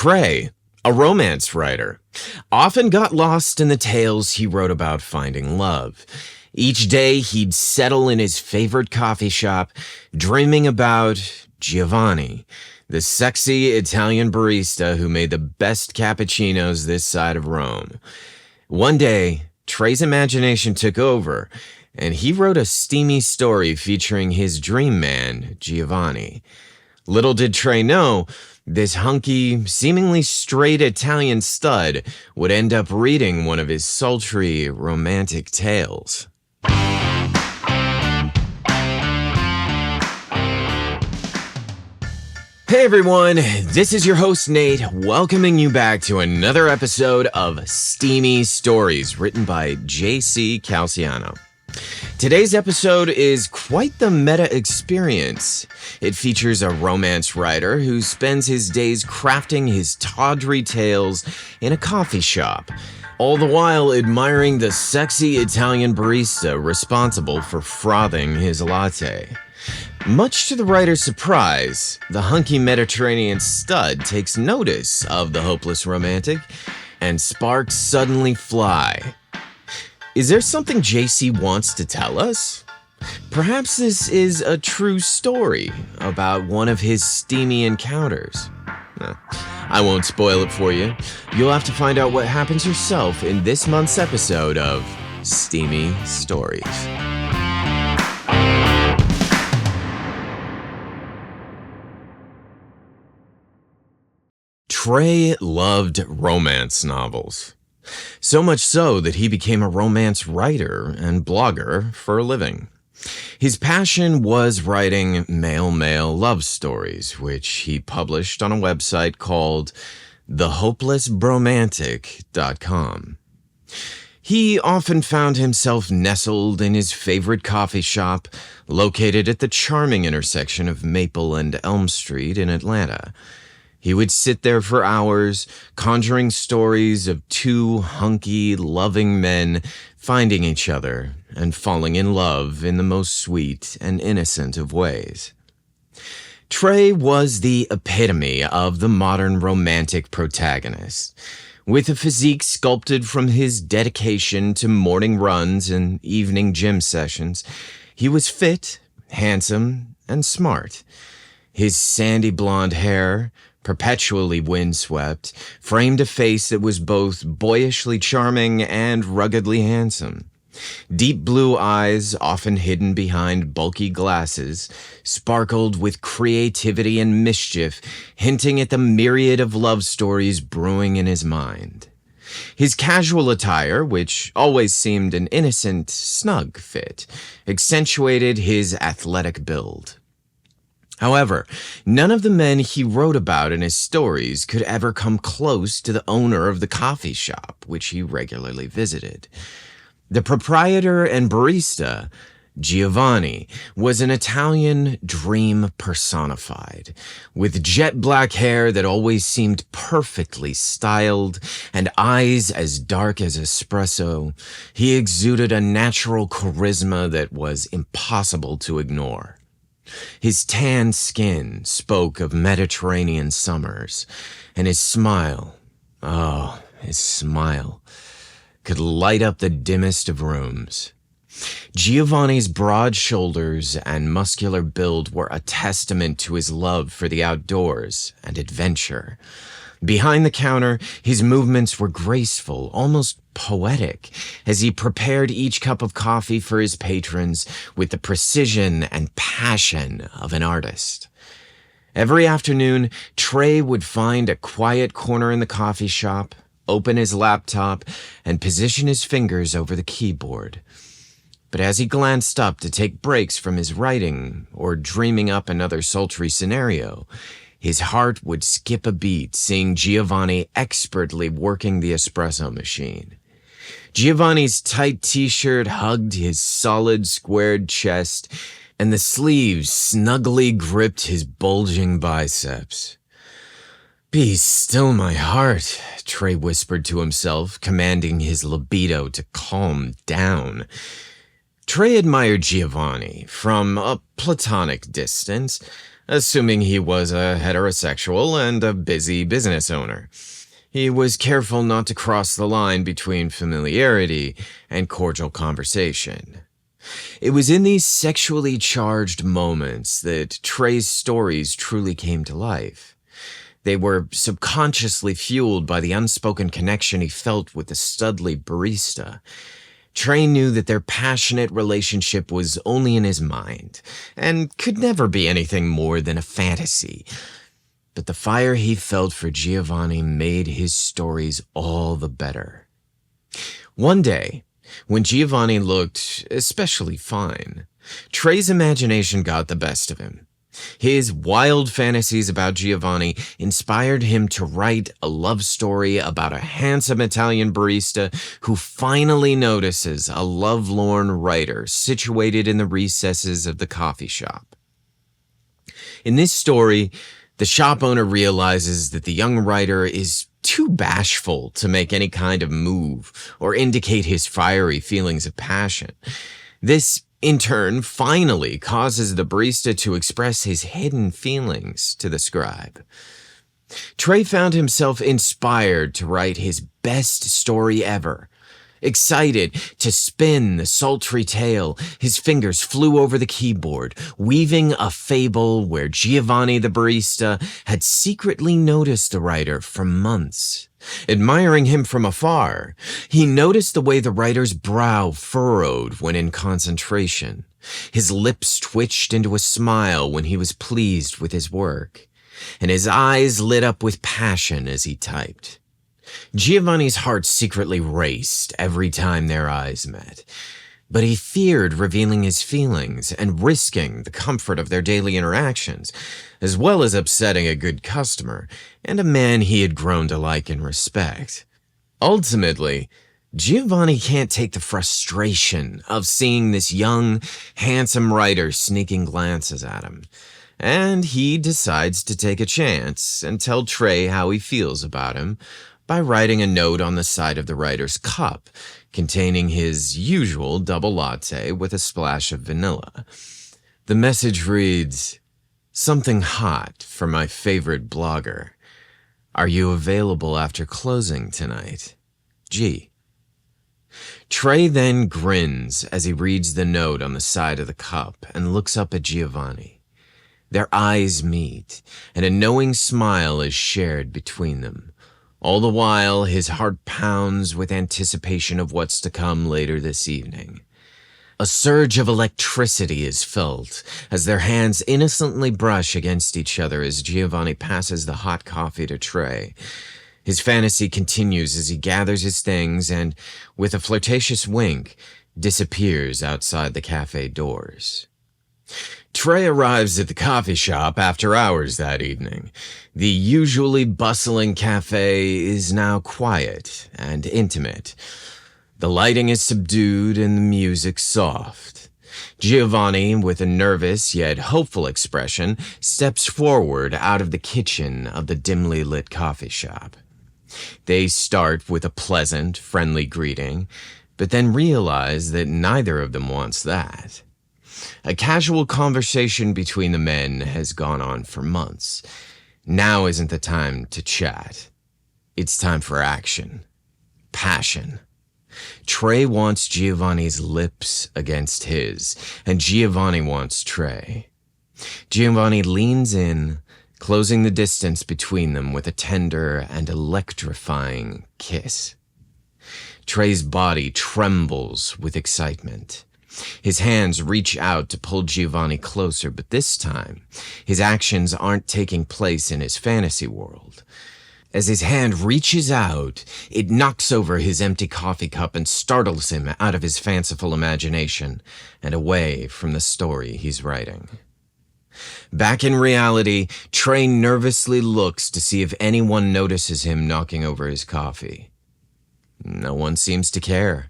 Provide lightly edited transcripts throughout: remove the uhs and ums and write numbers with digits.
Trey, a romance writer, often got lost in the tales he wrote about finding love. Each day he'd settle in his favorite coffee shop, dreaming about Giovanni, the sexy Italian barista who made the best cappuccinos this side of Rome. One day, Trey's imagination took over, and he wrote a steamy story featuring his dream man, Giovanni. Little did Trey know, this hunky, seemingly straight Italian stud would end up reading one of his sultry, romantic tales. Hey everyone, this is your host Nate, welcoming you back to another episode of Steamy Stories, written by J.C. Calciano. Today's episode is quite the meta experience. It features a romance writer who spends his days crafting his tawdry tales in a coffee shop, all the while admiring the sexy Italian barista responsible for frothing his latte. Much to the writer's surprise, the hunky Mediterranean stud takes notice of the hopeless romantic, and sparks suddenly fly. Is there something JC wants to tell us? Perhaps this is a true story about one of his steamy encounters. I won't spoil it for you. You'll have to find out what happens yourself in this month's episode of Steamy Stories. Trey loved romance novels. So much so that he became a romance writer and blogger for a living. His passion was writing male-male love stories, which he published on a website called thehopelessbromantic.com. He often found himself nestled in his favorite coffee shop, located at the charming intersection of Maple and Elm Street in Atlanta. He would sit there for hours, conjuring stories of two hunky, loving men finding each other and falling in love in the most sweet and innocent of ways. Trey was the epitome of the modern romantic protagonist. With a physique sculpted from his dedication to morning runs and evening gym sessions, he was fit, handsome, and smart. His sandy blonde hair, perpetually windswept, framed a face that was both boyishly charming and ruggedly handsome. Deep blue eyes, often hidden behind bulky glasses, sparkled with creativity and mischief, hinting at the myriad of love stories brewing in his mind. His casual attire, which always seemed an innocent, snug fit, accentuated his athletic build. However, none of the men he wrote about in his stories could ever come close to the owner of the coffee shop, which he regularly visited. The proprietor and barista, Giovanni, was an Italian dream personified. With jet black hair that always seemed perfectly styled and eyes as dark as espresso, he exuded a natural charisma that was impossible to ignore. His tan skin spoke of Mediterranean summers, and his smile, his smile, could light up the dimmest of rooms. Giovanni's broad shoulders and muscular build were a testament to his love for the outdoors and adventure. Behind the counter, his movements were graceful, almost poetic, as he prepared each cup of coffee for his patrons with the precision and passion of an artist. Every afternoon, Trey would find a quiet corner in the coffee shop, open his laptop, and position his fingers over the keyboard. But as he glanced up to take breaks from his writing or dreaming up another sultry scenario, his heart would skip a beat seeing Giovanni expertly working the espresso machine. Giovanni's tight t-shirt hugged his solid, squared chest, and the sleeves snugly gripped his bulging biceps. "Be still, my heart," Trey whispered to himself, commanding his libido to calm down. Trey admired Giovanni from a platonic distance, assuming he was a heterosexual and a busy business owner. He was careful not to cross the line between familiarity and cordial conversation. It was in these sexually charged moments that Trey's stories truly came to life. They were subconsciously fueled by the unspoken connection he felt with the studly barista. Trey knew that their passionate relationship was only in his mind, and could never be anything more than a fantasy. But the fire he felt for Giovanni made his stories all the better. One day, when Giovanni looked especially fine, Trey's imagination got the best of him. His wild fantasies about Giovanni inspired him to write a love story about a handsome Italian barista who finally notices a lovelorn writer situated in the recesses of the coffee shop. In this story, the shop owner realizes that the young writer is too bashful to make any kind of move or indicate his fiery feelings of passion. This, in turn, finally causes the barista to express his hidden feelings to the scribe. Trey found himself inspired to write his best story ever. Excited to spin the sultry tale, his fingers flew over the keyboard, weaving a fable where Giovanni the barista had secretly noticed the writer for months. Admiring him from afar, he noticed the way the writer's brow furrowed when in concentration. His lips twitched into a smile when he was pleased with his work, and his eyes lit up with passion as he typed. Giovanni's heart secretly raced every time their eyes met, but he feared revealing his feelings and risking the comfort of their daily interactions, as well as upsetting a good customer and a man he had grown to like and respect. Ultimately, Giovanni can't take the frustration of seeing this young, handsome writer sneaking glances at him, and he decides to take a chance and tell Trey how he feels about him by writing a note on the side of the writer's cup containing his usual double latte with a splash of vanilla. The message reads, "Something hot for my favorite blogger. Are you available after closing tonight? G." Trey then grins as he reads the note on the side of the cup and looks up at Giovanni. Their eyes meet, and a knowing smile is shared between them. All the while, his heart pounds with anticipation of what's to come later this evening. A surge of electricity is felt as their hands innocently brush against each other as Giovanni passes the hot coffee to Trey. His fantasy continues as he gathers his things and, with a flirtatious wink, disappears outside the cafe doors. Trey arrives at the coffee shop after hours that evening. The usually bustling cafe is now quiet and intimate. The lighting is subdued and the music soft. Giovanni, with a nervous yet hopeful expression, steps forward out of the kitchen of the dimly lit coffee shop. They start with a pleasant, friendly greeting, but then realize that neither of them wants that. A casual conversation between the men has gone on for months. Now isn't the time to chat. It's time for action. Passion. Trey wants Giovanni's lips against his, and Giovanni wants Trey. Giovanni leans in, closing the distance between them with a tender and electrifying kiss. Trey's body trembles with excitement. His hands reach out to pull Giovanni closer, but this time, his actions aren't taking place in his fantasy world. As his hand reaches out, it knocks over his empty coffee cup and startles him out of his fanciful imagination and away from the story he's writing. Back in reality, Trey nervously looks to see if anyone notices him knocking over his coffee. No one seems to care.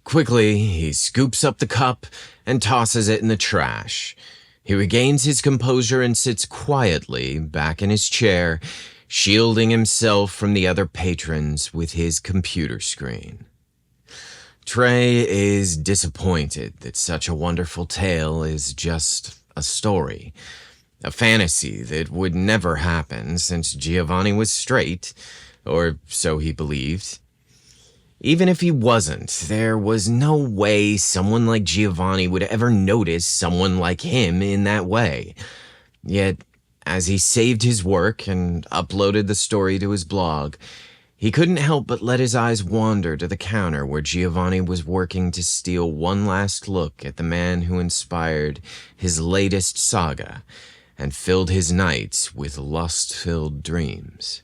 Quickly, he scoops up the cup and tosses it in the trash. He regains his composure and sits quietly back in his chair, shielding himself from the other patrons with his computer screen. Trey is disappointed that such a wonderful tale is just a story. A fantasy that would never happen since Giovanni was straight, or so he believed. Even if he wasn't, there was no way someone like Giovanni would ever notice someone like him in that way. Yet, as he saved his work and uploaded the story to his blog, he couldn't help but let his eyes wander to the counter where Giovanni was working to steal one last look at the man who inspired his latest saga and filled his nights with lust-filled dreams.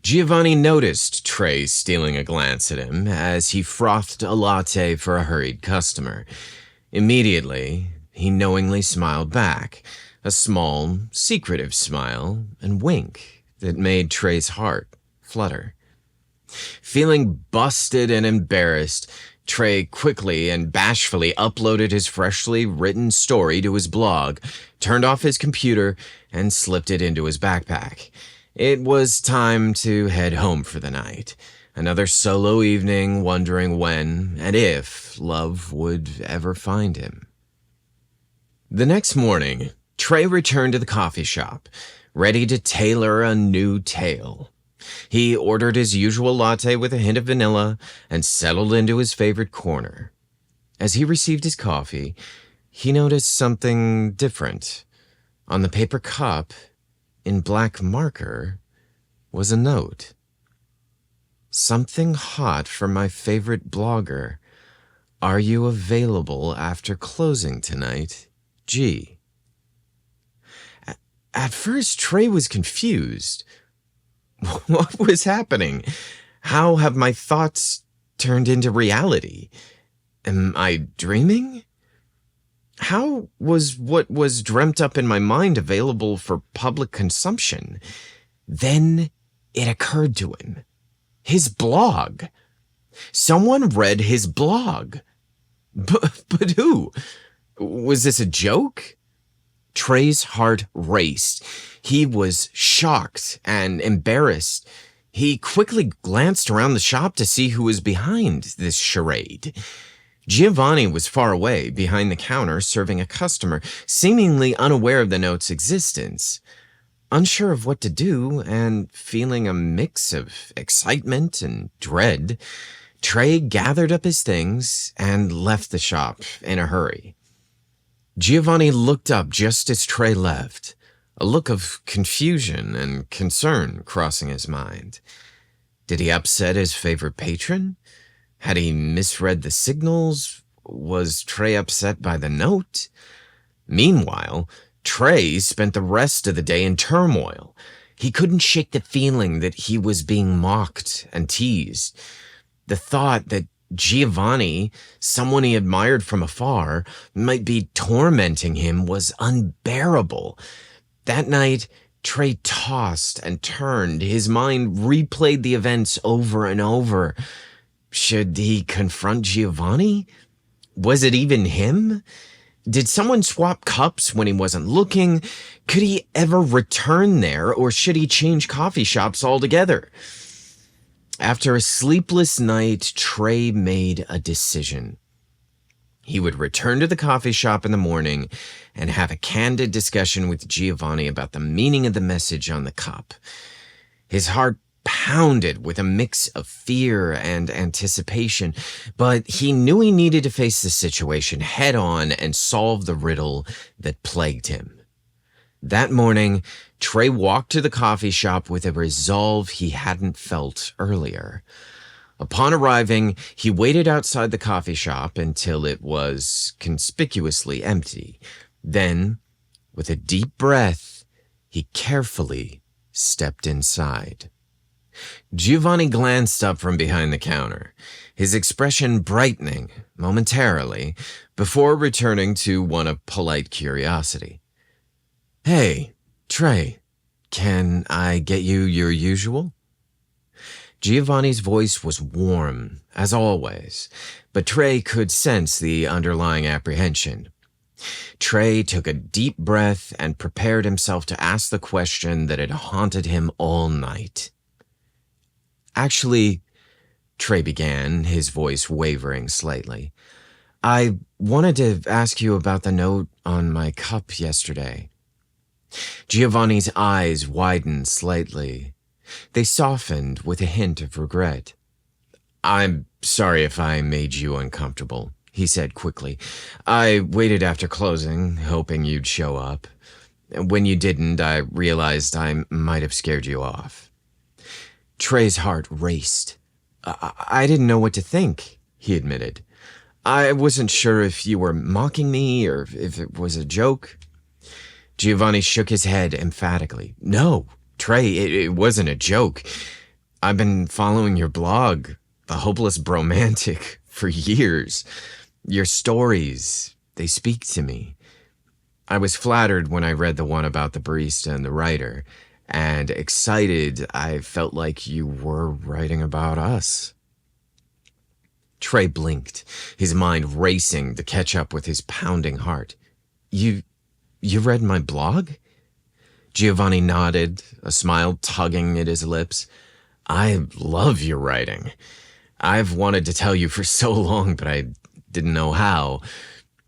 Giovanni noticed Trey stealing a glance at him as he frothed a latte for a hurried customer. Immediately, he knowingly smiled back, a small, secretive smile and wink that made Trey's heart flutter. Feeling busted and embarrassed, Trey quickly and bashfully uploaded his freshly written story to his blog, turned off his computer, and slipped it into his backpack. It was time to head home for the night. Another solo evening wondering when and if love would ever find him. The next morning, Trey returned to the coffee shop, ready to tailor a new tale. He ordered his usual latte with a hint of vanilla and settled into his favorite corner. As he received his coffee, he noticed something different. On the paper cup, in black marker, was a note. Something hot for my favorite blogger. Are you available after closing tonight? G. At first, Trey was confused. What was happening? How have my thoughts turned into reality? Am I dreaming? How was what was dreamt up in my mind available for public consumption? Then it occurred to him. His blog. Someone read his blog. But who? Was this a joke? Trey's heart raced. He was shocked and embarrassed. He quickly glanced around the shop to see who was behind this charade. Giovanni was far away, behind the counter, serving a customer, seemingly unaware of the note's existence. Unsure of what to do, and feeling a mix of excitement and dread, Trey gathered up his things and left the shop in a hurry. Giovanni looked up just as Trey left, a look of confusion and concern crossing his mind. Did he upset his favorite patron? Had he misread the signals? Was Trey upset by the note? Meanwhile, Trey spent the rest of the day in turmoil. He couldn't shake the feeling that he was being mocked and teased. The thought that Giovanni, someone he admired from afar, might be tormenting him was unbearable. That night, Trey tossed and turned. His mind replayed the events over and over. Should he confront Giovanni? Was it even him? Did someone swap cups when he wasn't looking? Could he ever return there, or should he change coffee shops altogether? After a sleepless night, Trey made a decision. He would return to the coffee shop in the morning and have a candid discussion with Giovanni about the meaning of the message on the cup. His heart pounded with a mix of fear and anticipation, but he knew he needed to face the situation head on and solve the riddle that plagued him. That morning, Trey walked to the coffee shop with a resolve he hadn't felt earlier. Upon arriving, he waited outside the coffee shop until it was conspicuously empty. Then, with a deep breath, he carefully stepped inside. Giovanni glanced up from behind the counter, his expression brightening momentarily before returning to one of polite curiosity. Hey, Trey, can I get you your usual? Giovanni's voice was warm, as always, but Trey could sense the underlying apprehension. Trey took a deep breath and prepared himself to ask the question that had haunted him all night. Actually, Trey began, his voice wavering slightly, I wanted to ask you about the note on my cup yesterday. Giovanni's eyes widened slightly. They softened with a hint of regret. "I'm sorry if I made you uncomfortable," he said quickly. "I waited after closing, hoping you'd show up. When you didn't, I realized I might have scared you off." Trey's heart raced. I didn't know what to think," he admitted. "I wasn't sure if you were mocking me or if it was a joke." Giovanni shook his head emphatically. "No, Trey, it wasn't a joke. I've been following your blog, The Hopeless Bromantic, for years. Your stories, they speak to me. I was flattered when I read the one about the barista and the writer, and excited I felt like you were writing about us." Trey blinked, his mind racing to catch up with his pounding heart. You read my blog?" Giovanni nodded, a smile tugging at his lips. "I love your writing. I've wanted to tell you for so long, but I didn't know how.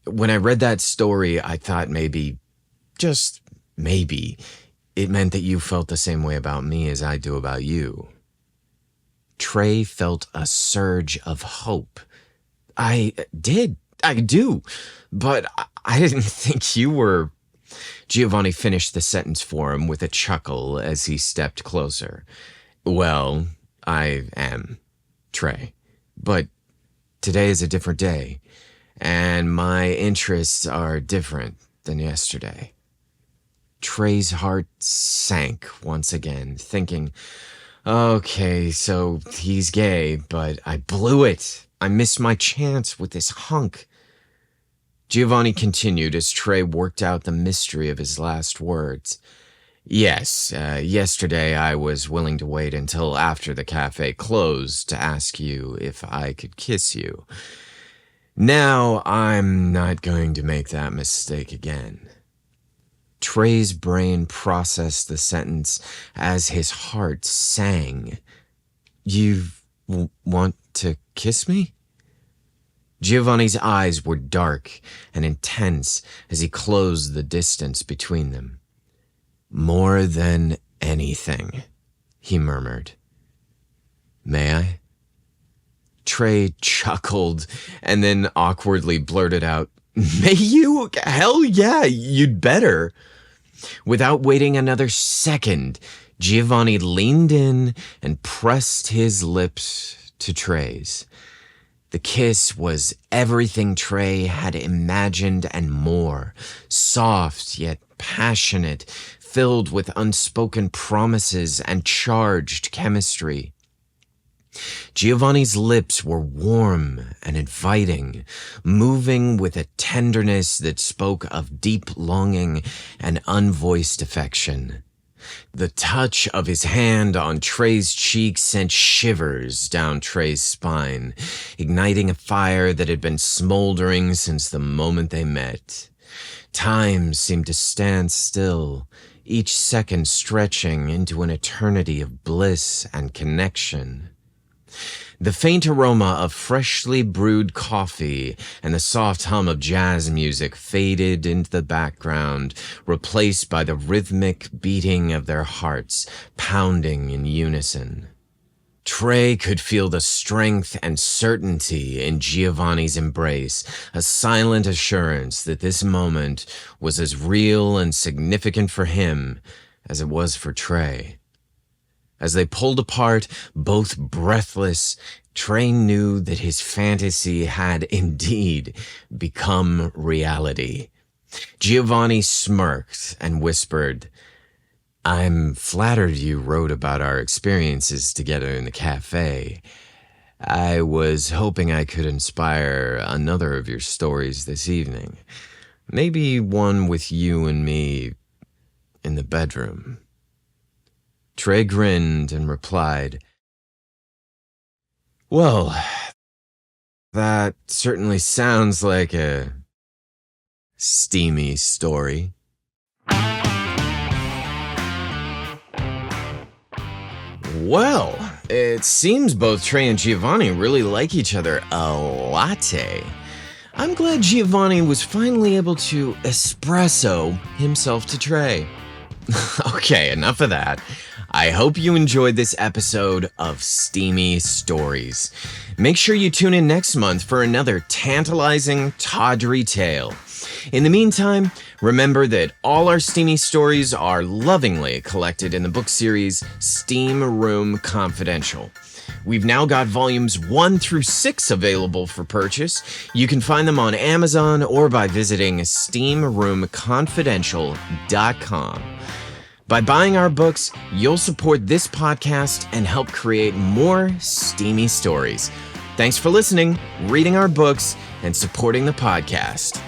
When I read that story, I thought maybe, just maybe, it meant that you felt the same way about me as I do about you." Trey felt a surge of hope. I do, but I didn't think you were..." Giovanni finished the sentence for him with a chuckle as he stepped closer. "Well, I am, Trey, but today is a different day, and my interests are different than yesterday." Trey's heart sank once again, thinking, "Okay, so he's gay, but I blew it. I missed my chance with this hunk." Giovanni continued as Trey worked out the mystery of his last words. "Yes, yesterday I was willing to wait until after the cafe closed to ask you if I could kiss you. Now I'm not going to make that mistake again." Trey's brain processed the sentence as his heart sang. "You want to kiss me?" Giovanni's eyes were dark and intense as he closed the distance between them. "More than anything," he murmured. "May I?" Trey chuckled and then awkwardly blurted out, "May you? Hell yeah, you'd better." Without waiting another second, Giovanni leaned in and pressed his lips to Trey's. The kiss was everything Trey had imagined and more, soft yet passionate, filled with unspoken promises and charged chemistry. Giovanni's lips were warm and inviting, moving with a tenderness that spoke of deep longing and unvoiced affection. The touch of his hand on Trey's cheek sent shivers down Trey's spine, igniting a fire that had been smoldering since the moment they met. Time seemed to stand still, each second stretching into an eternity of bliss and connection. The faint aroma of freshly brewed coffee and the soft hum of jazz music faded into the background, replaced by the rhythmic beating of their hearts, pounding in unison. Trey could feel the strength and certainty in Giovanni's embrace, a silent assurance that this moment was as real and significant for him as it was for Trey. As they pulled apart, both breathless, Trey knew that his fantasy had indeed become reality. Giovanni smirked and whispered, "I'm flattered you wrote about our experiences together in the cafe. I was hoping I could inspire another of your stories this evening. Maybe one with you and me in the bedroom." Trey grinned and replied, "Well, that certainly sounds like a steamy story." Well, it seems both Trey and Giovanni really like each other a latte. I'm glad Giovanni was finally able to espresso himself to Trey. Okay, enough of that. I hope you enjoyed this episode of Steamy Stories. Make sure you tune in next month for another tantalizing, tawdry tale. In the meantime, remember that all our steamy stories are lovingly collected in the book series Steam Room Confidential. We've now got volumes 1 through 6 available for purchase. You can find them on Amazon or by visiting steamroomconfidential.com. By buying our books, you'll support this podcast and help create more steamy stories. Thanks for listening, reading our books, and supporting the podcast.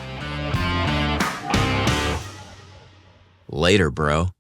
Later, bro.